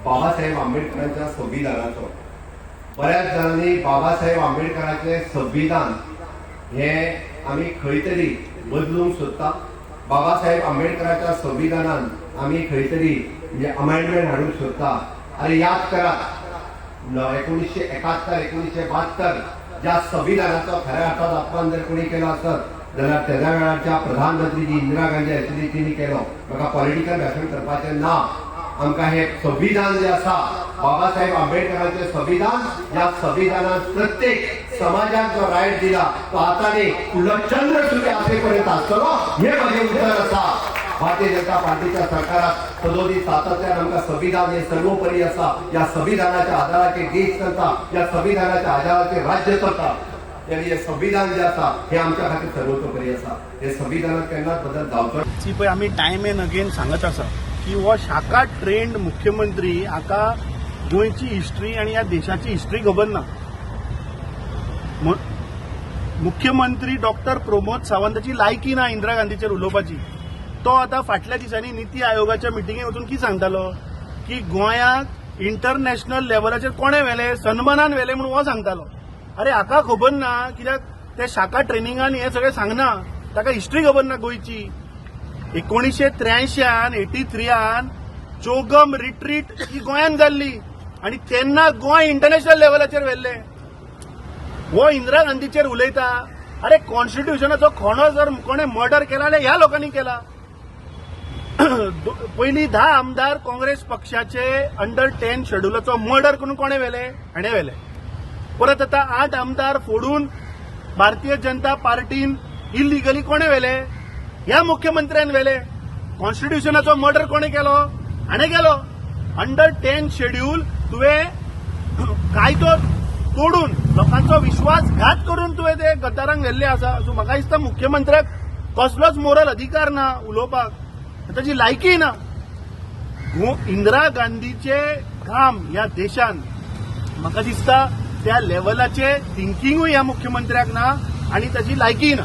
बाबासाहेब आंबेडकरांच्या संविधानाचो बऱ्याच जणांनी बाबासाहेब आंबेडकरांचे संविधान हे आम्ही खंय तरी बदलूंक सोदता। बाबासाहेब आंबेडकरांच्या संविधानान आम्ही खंय तरी म्हणजे अमेंडमेंट हाडूंक सोदता। आणि याद करात 1971 1972 ज्या संविधानाचो खऱ्या अर्थात अपमान जर कोणी केलो आसत जाल्यार तेज्या वेळारच्या प्रधानमंत्री जी इंदिरा गांधी आशिल्ली तिणी केलो। म्हाका पॉलिटिकल भाशण करपाचें ना। आमकां हे संविधान जे आसा बाबासाहेब आंबेडकरांचे संविधान या संविधानात प्रत्येक समाजाक जो रायट दिला तो आता न्ही फुडलो चंद्र सुद्धा आसेपर्यंत आसतलो हे माझे उत्तर आसा। भारतीय जनता पार्टीच्या सरकारात सदोदित सातत्यान आमकां संविधान हे सर्वोपरी आसा। या संविधानाच्या आधाराचेर देश चलता, या संविधानाच्या आधाराचेर राज्य चलता। यानी हे संविधान जे आसा हे आमच्या खातीर सर्वोतोपरी आसा। हे संविधानात केन्नाच बदल जावचो ची पळय आमी टायम एंड अगेन सांगत आसा की हो शाखा ट्रेंड मुख्यमंत्री हाका गोंयची हिस्ट्री आणि या देशाची हिस्ट्री खबर ना। मुख्यमंत्री डॉक्टर प्रमोद सावंताची लायकी ना इंदिरा गांधीचेर उलोवपाची। तो आता फाटल्या दिसांनी नीती आयोगाच्या मिटिंगेत वचून कितें सांगतालो की गोंयाक इंटरनॅशनल लेवलाचेर कोणे व्हेले, सन्मानान व्हेले म्हणून हो सांगतालो। अरे हाका खबर ना, कित्याक ते शाखा ट्रेनिंगान हे सगळें सांगना, ताका हिस्ट्री खबर ना गोंयची। 1983 83 चौगम रिट्रीट ही गोंयान जाल्ली आणि तेन्ना गोंय इंटरनॅशनल लेवलाचेर व्हेल्ले। हो इंदिरा गांधीचेर उलयता। अरे कॉन्स्टिट्यूशनाचो खणो जर कोणे मर्डर केला जाल्यार ह्या लोकांनी केला। पयलीं 10 आमदार काँग्रेस पक्षाचे अंडर 10 शेड्युलाचो मर्डर करून कोणे व्हेले, हाणें व्हेले। परत आता 8 आमदार फोडून भारतीय जनता पार्टीन इलिगली कोणे व्हेले, ह्या मुख्यमंत्र्यान व्हेले। कॉन्स्टिट्यूशनाचो मर्डर कोणे केलो, हाणें केलो। अंडर 10 शेड्यूल तुवें कायदो तोडून लोकांचो विश्वासघात करून तुवें ते गद्दारांक व्हेल्ले आसा। सो म्हाका दिसता मुख्यमंत्र्याक कसलोच मोरल अधिकार ना उलोवपाक, ताची लायकी ना। इंदिरा गांधीचे काम ह्या देशान म्हाका दिसता त्या लेवलाचे थिंकिंगूय ह्या मुख्यमंत्र्याक ना आणि ताची लायकी ना।